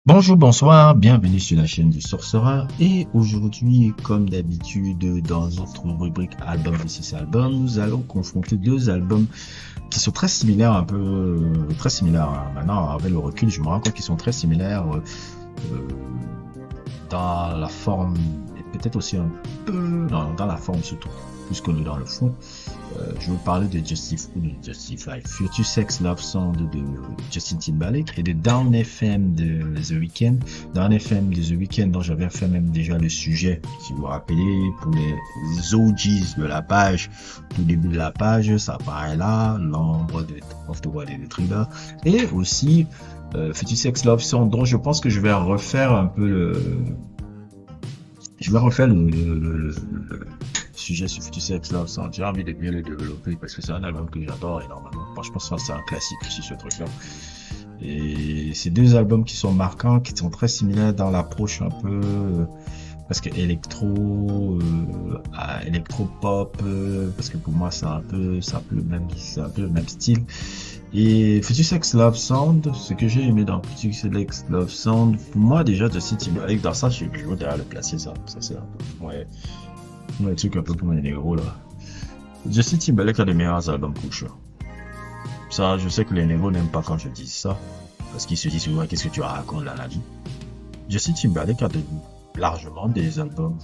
Bonjour, bonsoir, bienvenue sur la chaîne du Sorcerer et aujourd'hui, comme d'habitude, dans notre rubrique album vs album, nous allons confronter deux albums qui sont très similaires, très similaires. Maintenant, avec le recul, je me rends compte qu'ils sont très similaires dans la forme et peut-être aussi un peu dans la forme surtout, plus que dans le fond. Je vais vous parler de Justify, Future Sex Love Song de Justin Timberlake et de Down FM de The Weeknd. Down FM de The Weeknd dont j'avais fait même déjà le sujet, si vous vous rappelez, pour les OGs de la page, tout début de la page, ça apparaît là, l'ombre of the World et de Thriller. Et aussi Future Sex Love Song dont je pense que je vais refaire un peu le sujet sur Future Sex Love Song. J'ai envie de bien le développer parce que c'est un album que j'adore énormément. Franchement, ça c'est un classique aussi ce truc là. Et c'est deux albums qui sont marquants, qui sont très similaires dans l'approche un peu parce que électro pop, parce que pour moi c'est un peu le même style. Et Future Sex Love Sound, ce que j'ai aimé dans Future Sex Love Sound, pour moi déjà Justin Timberlake, dans ça j'ai toujours derrière le placer ça c'est un peu le truc un peu pour les négros là. Justin Timberlake a les meilleurs albums Pusha. Ça, je sais que les négros n'aiment pas quand je dis ça, parce qu'ils se disent souvent qu'est-ce que tu racontes là la vie. Justin Timberlake a largement des albums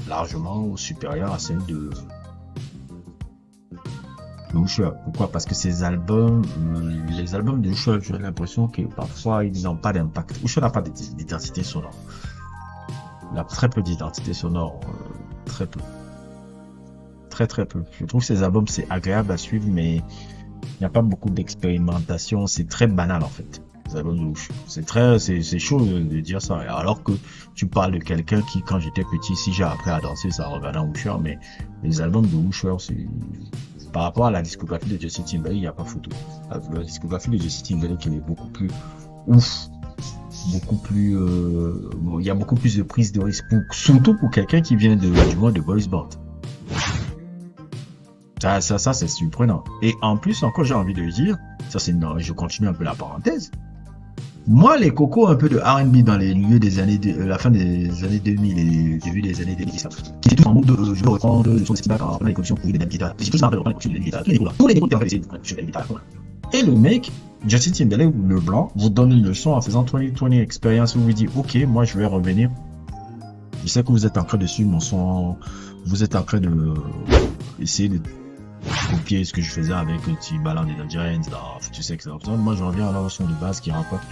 largement supérieurs à celles de Usher. Pourquoi? Parce que ces albums, les albums de Usher, j'ai l'impression que parfois ils n'ont pas d'impact. Usher n'a pas d'identité sonore. Il a très peu d'identité sonore, très peu. Très peu. Je trouve que ces albums c'est agréable à suivre, mais il n'y a pas beaucoup d'expérimentation. C'est très banal en fait. Les albums de Usher. C'est chaud de dire ça. Alors que tu parles de quelqu'un qui, quand j'étais petit, si j'ai appris à danser, ça revenait à Usher, mais les albums de Usher, c'est par rapport à la discographie de Justin Timberlake, il n'y a pas photo. La discographie de Justin Timberlake, elle est beaucoup plus ouf, il y a beaucoup plus de prise de risque, surtout pour quelqu'un qui vient du monde de boys band. Ça c'est surprenant. Et en plus, encore, j'ai envie de le dire, je continue un peu la parenthèse. Moi, les cocos un peu de R&B dans les milieux des années la fin des années 2000 et début des années 2010, qui étaient tous en mode de je veux reprendre le son des bacs en les conditions pour les guitares. C'est tout ça, reprendre les conditions des guitares. Tous les négros qui ont fait des guitares. Et le mec, Justin Timberlake, le blanc, vous donne une leçon en faisant 2020 expérience où vous dit ok, moi je vais revenir. Je sais que vous êtes en train de suivre mon son, vous êtes en train de essayer de copier ce que je faisais avec Timbaland et The Giants dans Future Sex Love Song. Moi je reviens à la son de base qui rapporte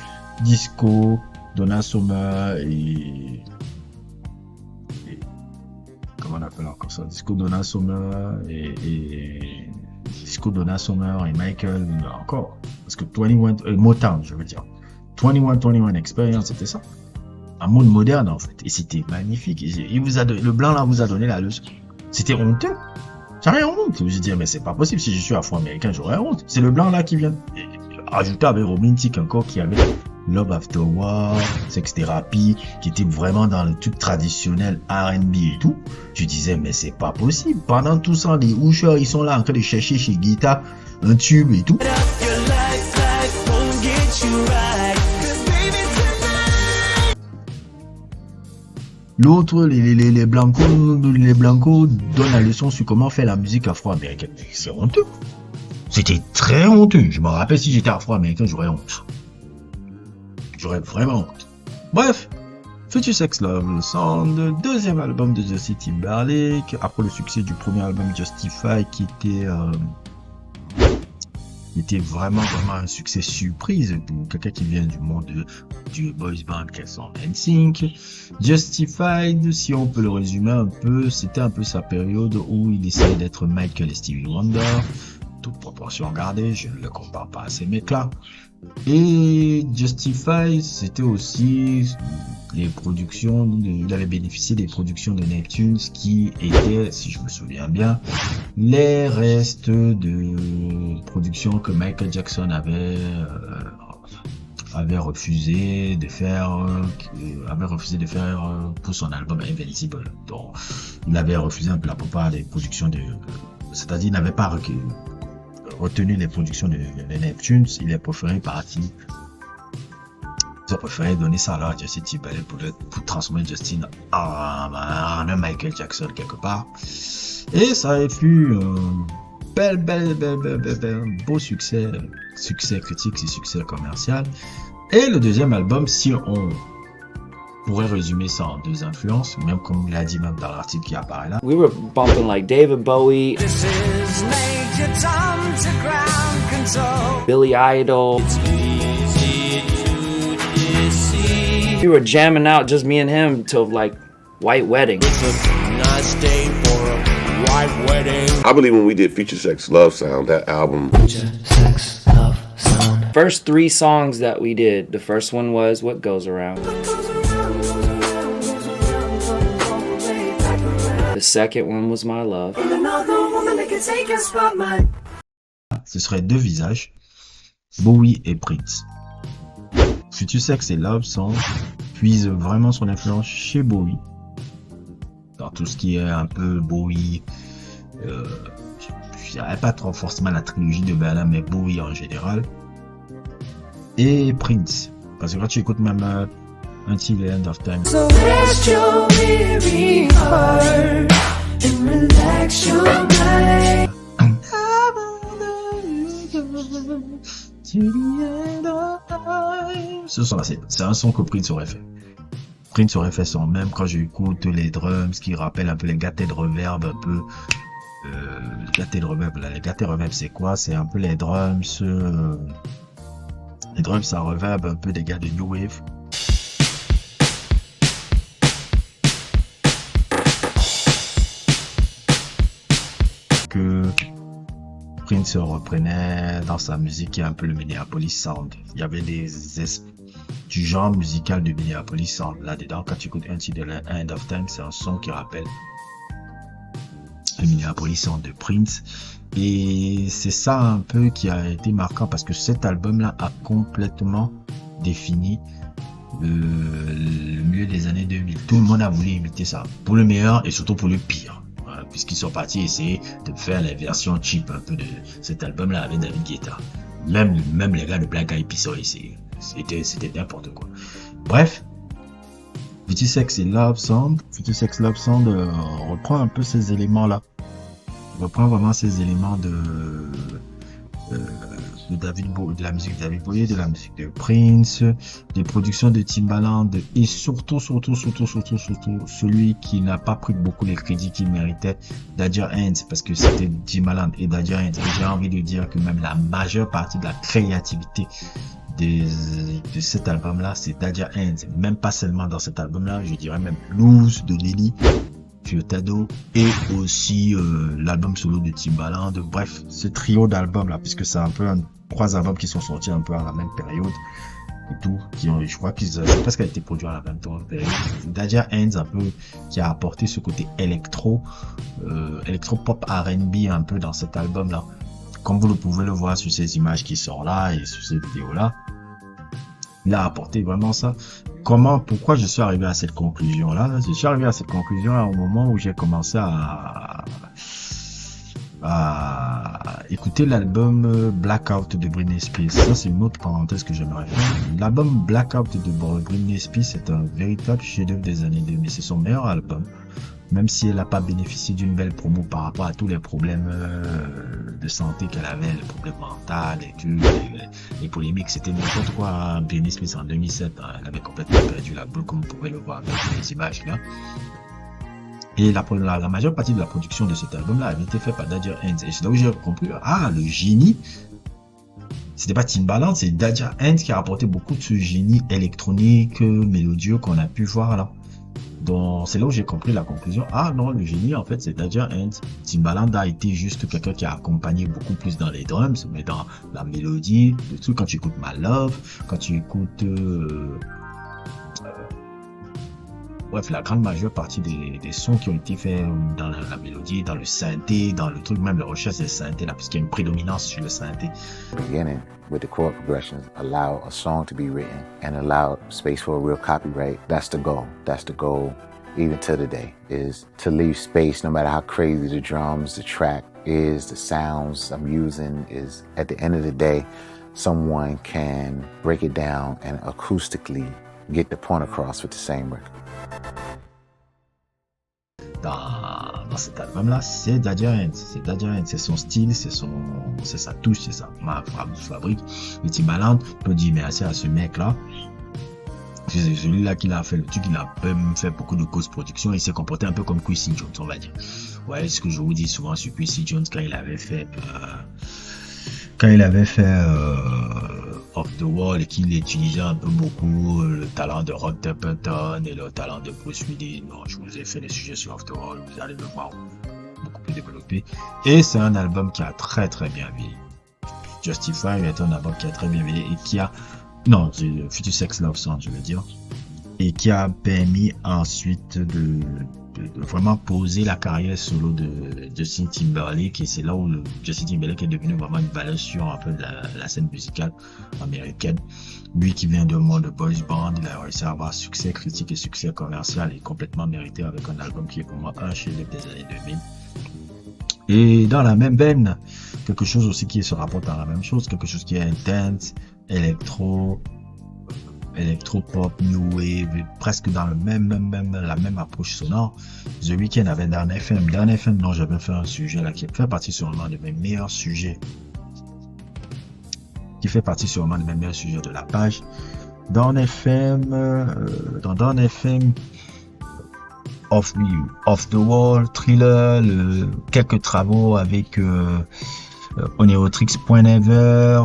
disco, Donna Summer et comment on appelle encore ça, disco Donna Summer et disco Donna Summer et Michael encore, parce que 21 Motown, je veux dire 21 Experience, c'était ça, un monde moderne en fait, et c'était magnifique. Le blanc là vous a donné la leçon. C'était honteux, j'avais honte. Je dis mais c'est pas possible, si je suis afro-américain j'aurais honte. C'est le blanc là qui vient ajouter avec Romantic encore, qui avait Love After War, Sex Therapy, qui était vraiment dans le truc traditionnel R&B et tout. Je disais mais c'est pas possible. Pendant tout ça, les Usher ils sont là en train de chercher chez Guita un tube et tout. L'autre, les blancos donnent la leçon sur comment faire la musique afro-américaine. C'est honteux. C'était très honteux. Je me rappelle, si j'étais afro-américain, j'aurais honte. J'aurais vraiment honte. Bref, Future Sex Love Sound, deuxième album de Justin Timberlake, après le succès du premier album Justify, qui était vraiment un succès surprise pour quelqu'un qui vient du monde du boys band qu'elles sont NSYNC. Justified, si on peut le résumer un peu, c'était un peu sa période où il essayait d'être Michael et Stevie Wonder, toute proportion gardée, je ne le compare pas à ces mecs-là. Et Justify, c'était aussi les productions, il avait bénéficié des productions de Neptunes qui étaient, si je me souviens bien, les restes de productions que Michael Jackson avait refusé de faire pour son album Invincible. Donc, il avait refusé un peu la plupart des productions c'est-à-dire il n'avait pas retenu les productions de Neptunes, il a préféré partir Ils ont préféré donner ça là à Justin Timberlake pour transformer Justin en un Michael Jackson quelque part. Et ça a fut un beau succès critique et succès commercial. Et le deuxième album, si on pourrait résumer ça en deux influences, même comme il l'a dit même dans l'article qui apparaît là. We were bumping like David Bowie, This is Major Tom to ground control. Billy Idol. We were jamming out, just me and him, till like White Wedding. Nice day for a white wedding. I believe when we did Future Sex Love Sound, that album, Sex, love, sound. First 3 songs that we did, the first one was What Goes Around. The second one was My Love. Ce serait deux visages, Bowie et Prince. Future Sex et Love Song puisent vraiment son influence chez Bowie, dans tout ce qui est un peu Bowie, je dirais pas trop forcément la trilogie de Berlin, mais Bowie en général, et Prince, parce que quand tu écoutes même Until the End of Time, So rest your weary heart and relax your mind. c'est un son que Prince aurait fait. Prince aurait fait son même quand j'écoute les drums qui rappellent un peu les gâtés de reverb, un peu les gâtés de reverb. Là, les gâtés de reverb c'est quoi? C'est un peu les drums ça reverb un peu des gars de New Wave. Que Prince reprenait dans sa musique qui est un peu le Minneapolis Sound. Il y avait du genre musical du Minneapolis Sound là-dedans. Quand tu écoutes Until the End of Time, c'est un son qui rappelle le Minneapolis Sound de Prince. Et c'est ça un peu qui a été marquant parce que cet album-là a complètement défini le milieu des années 2000. Tout le monde a voulu imiter ça, pour le meilleur et surtout pour le pire. Puisqu'ils sont partis essayer de faire les versions cheap un peu de cet album-là avec David Guetta. Même les gars de Black Eyed Peas ont essayé. C'était n'importe quoi. Bref, Future Sex et Love Sound. Future Sex Love Sound reprend un peu ces éléments-là. Reprend vraiment ces éléments de David Bowie, de la musique de David Bowie, de la musique de Prince, des productions de Timbaland et surtout celui qui n'a pas pris beaucoup les crédits qu'il méritait, Danger Hands, parce que c'était Timbaland et Danger Hands. Et j'ai envie de dire que même la majeure partie de la créativité de cet album-là, c'est Danger Hands. Même pas seulement dans cet album-là, je dirais même Blues de Nelly, Furtado et aussi l'album solo de Timbaland. Bref, ce trio d'albums là, puisque c'est un peu 3 albums qui sont sortis un peu à la même période et tout, je crois qu'ils presque été produits à la même période. Danger Hands un peu qui a apporté ce côté électro pop R&B un peu dans cet album là, comme vous le pouvez le voir sur ces images qui sortent là et sur ces vidéos là. Il a apporté vraiment ça. Pourquoi je suis arrivé à cette conclusion là? Je suis arrivé à cette conclusion là au moment où j'ai commencé à écouter l'album Blackout de Britney Spears. Ça c'est une autre parenthèse que j'aimerais faire. L'album Blackout de Britney Spears c'est un véritable chef-d'œuvre des années 2000. C'est son meilleur album. Même si elle n'a pas bénéficié d'une belle promo par rapport à tous les problèmes de santé qu'elle avait, les problèmes mentaux et tout, les polémiques, c'était n'importe quoi. Britney Spears en 2007, elle avait complètement perdu la boule, comme vous pouvez le voir avec les images là. Et la majeure partie de la production de cet album-là avait été faite par Danger Hands. Et c'est là où j'ai compris, le génie, c'était pas Timbaland, c'est Danger Hands qui a apporté beaucoup de ce génie électronique, mélodieux qu'on a pu voir là. Donc c'est là où j'ai compris la conclusion. Non, le génie en fait c'est Danger Hands. Timbaland a été juste quelqu'un qui a accompagné beaucoup plus dans les drums, mais dans la mélodie, le truc quand tu écoutes My Love, quand tu écoutes bref, la grande majeure partie des sons qui ont été faits dans la mélodie, dans le synthé, dans le truc, même la recherche des synthés là, puisqu'il y a une prédominance sur le synthé. Beginning with the chord progressions, allow a song to be written and allow space for a real copyright. That's the goal. That's the goal, even to the day, is to leave space no matter how crazy the drums, the track is, the sounds I'm using is, at the end of the day, someone can break it down and acoustically get the point across with the same record. Dans cet album-là, c'est Daddy Ryan. C'est Daddy Ryan, c'est son style, c'est sa touche, c'est sa fabrique. Le Timbaland, peut dire merci à ce mec-là. C'est celui-là qui l'a fait le truc, il a même fait beaucoup de cause production, il s'est comporté un peu comme Quincy Jones, on va dire. Ouais, ce que je vous dis souvent sur Quincy Jones quand il avait fait Off the Wall et qu'il utilisait un peu beaucoup le talent de Rod Temperton et le talent de Bruce Willis. Non, je vous ai fait des sujets sur Off the Wall, vous allez le voir beaucoup plus développé. Et c'est un album qui a très très bien vieilli. Justify est un album qui a très bien vieilli et qui a, non, Future Sex Love Song, je veux dire, et qui a permis ensuite de vraiment poser la carrière solo de Justin Timberlake, et c'est là où Justin Timberlake est devenu vraiment une valeur sûre un peu de la scène musicale américaine. Lui qui vient d'un monde de boys band, il a réussi à avoir succès critique et succès commercial et complètement mérité avec un album qui est pour moi un chef-d'œuvre des années 2000. Et dans la même veine, quelque chose aussi qui se rapporte à la même chose, quelque chose qui est intense, électro-pop, new wave, presque dans la même approche sonore. The Weeknd avait Down FM. Down FM, dont j'avais fait un sujet là, qui fait partie sûrement de mes meilleurs sujets. Qui fait partie sûrement de mes meilleurs sujets de la page. Down FM, dans Down FM, Off the Wall, Thriller, quelques travaux avec Oneotrix.never,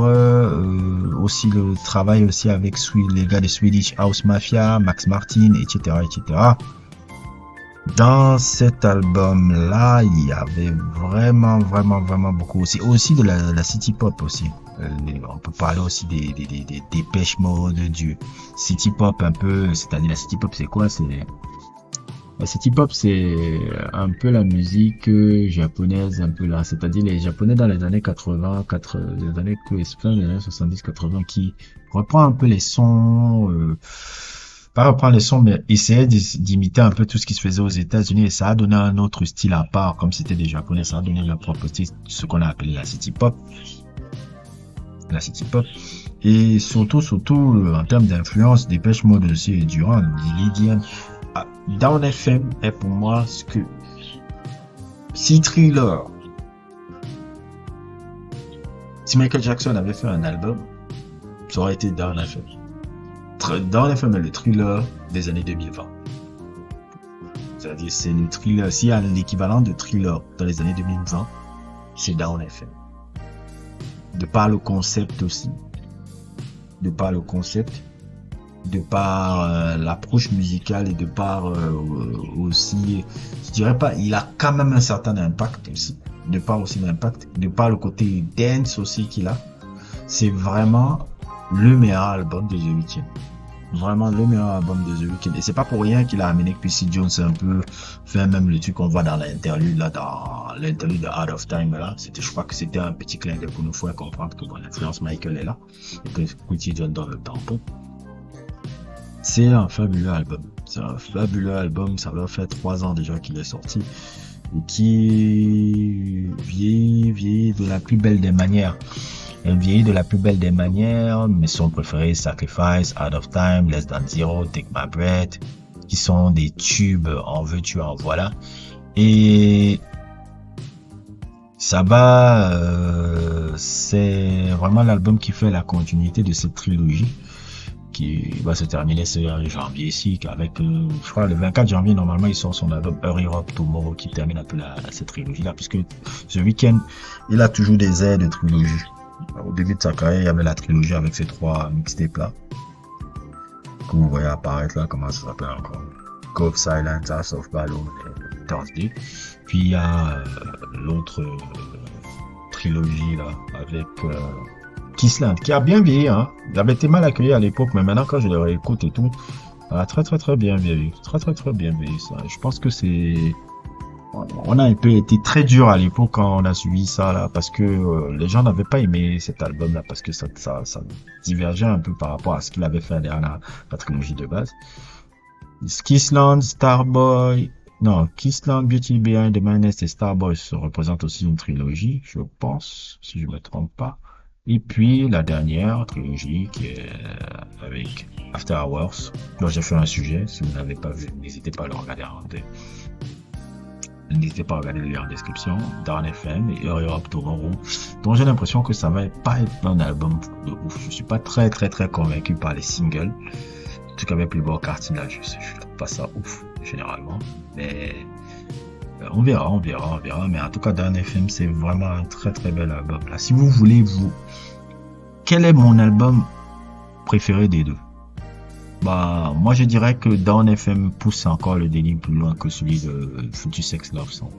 aussi le travail aussi avec les gars de Swedish House Mafia, Max Martin, etc., etc. Dans cet album-là, il y avait vraiment beaucoup aussi de la city pop aussi. On peut parler aussi des Depeche Mode, du city pop un peu, c'est-à-dire la city pop c'est quoi? La city pop, c'est un peu la musique japonaise, un peu là, c'est-à-dire les japonais dans les années 80, les années 70-80 qui reprend un peu les sons, pas reprendre les sons, mais essayer d'imiter un peu tout ce qui se faisait aux États-Unis, et ça a donné un autre style à part, comme c'était des japonais, ça a donné leur propre style, ce qu'on a appelé la city pop. La city pop. Et surtout, en termes d'influence, Depeche Mode aussi et Duran, Lily Down FM est pour moi ce que si Thriller, si Michael Jackson avait fait un album, ça aurait été Down FM. Down FM est le Thriller des années 2020. C'est-à-dire c'est le Thriller, s'il y a l'équivalent de Thriller dans les années 2020, c'est Down FM. De par le concept aussi, de par l'approche musicale et de par aussi, je dirais pas, il a quand même un certain impact aussi, de par aussi l'impact, de par le côté dance aussi qu'il a. C'est vraiment le meilleur album de The Weeknd. Vraiment le meilleur album de The Weeknd. Et c'est pas pour rien qu'il a amené Quincy Jones un peu, fait même le truc qu'on voit dans l'interlude là, dans l'interlude de Out of Time là. Je crois que c'était un petit clin d'œil pour nous faire comprendre que bon, l'influence Michael est là. Et que Quincy Jones dans le tampon. C'est un fabuleux album. C'est un fabuleux album. Ça va faire 3 ans déjà qu'il est sorti. Et qui vieillit de la plus belle des manières. Elle vieillit de la plus belle des manières. Mes sons préférés, Sacrifice, Out of Time, Less Than Zero, Take My Breath, qui sont des tubes, en veux-tu, en voilà. Et ça va, c'est vraiment l'album qui fait la continuité de cette trilogie, qui va se terminer ce janvier ici, avec, je crois, le 24 janvier, normalement, il sort son album Hurry Up Tomorrow, qui termine un peu cette trilogie-là, puisque The Weeknd, il a toujours des airs de trilogie. Au début de sa carrière, il y avait la trilogie avec ces 3 mixtapes-là, que vous voyez apparaître là, comment ça s'appelle encore? Cove Silence, House of Balloon et Thursday. Puis il y a l'autre trilogie là, avec Kissland, qui a bien vieilli, hein. Il avait été mal accueilli à l'époque, mais maintenant quand je le réécoute et tout, très bien vieilli. Très bien vieilli ça. Je pense que c'est... On a un peu été très dur à l'époque quand on a suivi ça là, parce que les gens n'avaient pas aimé cet album là, parce que ça divergeait un peu par rapport à ce qu'il avait fait derrière la trilogie de base. Kissland, Beauty Behind the Madness et Starboy se représentent aussi une trilogie, je pense, si je me trompe pas. Et puis la dernière trilogie qui est avec After Hours, dont j'ai fait un sujet. Si vous n'avez pas vu, n'hésitez pas à le regarder en tête. N'hésitez pas à regarder le lien en description. Down FM et Europe Tomorrow, dont j'ai l'impression que ça va pas être un album de ouf. Je suis pas très convaincu par les singles. En tout cas avec Playboy Carti là, je trouve pas ça ouf généralement. Mais on verra. Mais en tout cas Down FM c'est vraiment un très bel album là. Si vous voulez quel est mon album préféré des deux? Bah, moi je dirais que Down FM pousse encore le délire plus loin que celui de Future Sex Love Song.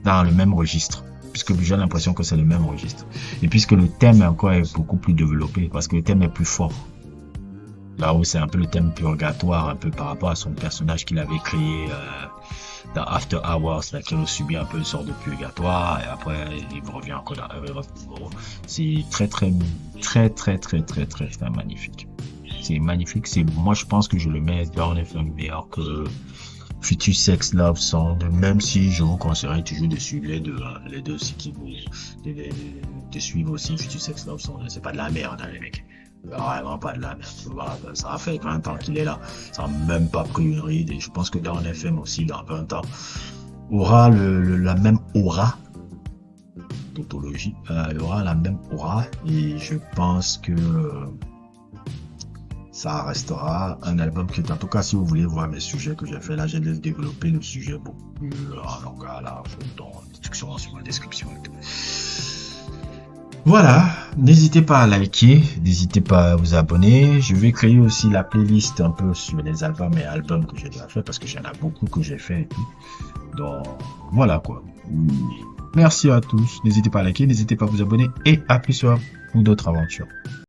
Dans le même registre. Puisque j'ai l'impression que c'est le même registre. Et puisque le thème est beaucoup plus développé, parce que le thème est plus fort. Là où c'est un peu le thème purgatoire, un peu par rapport à son personnage qu'il avait créé dans After Hours, là, qui a subi un peu une sorte de purgatoire, et après il revient encore dans c'est très magnifique. C'est magnifique, moi je pense que je le mets Down FM meilleur que Future Sex Love Song, même si je vous conseillerais toujours de suivre les deux si qui vous de suivre aussi Future Sex Love Song. C'est pas de la merde, hein, les mecs. Vraiment pas de la merde. Ça a fait 20 ans qu'il est là. Ça n'a même pas pris une ride. Et je pense que Down FM aussi, dans 20 ans, aura la même aura. Tautologie. Il aura la même aura. Et je pense que ça restera un album qui est, en tout cas, si vous voulez voir mes sujets que j'ai fait là, j'ai développé le sujet beaucoup plus en longueur, là, dans la discussion, sur la description et tout. Voilà, n'hésitez pas à liker, n'hésitez pas à vous abonner. Je vais créer aussi la playlist un peu sur les albums et albums que j'ai déjà fait, parce que j'en ai beaucoup que j'ai fait et tout. Donc, voilà quoi. Merci à tous, n'hésitez pas à liker, n'hésitez pas à vous abonner et à plus soir pour d'autres aventures.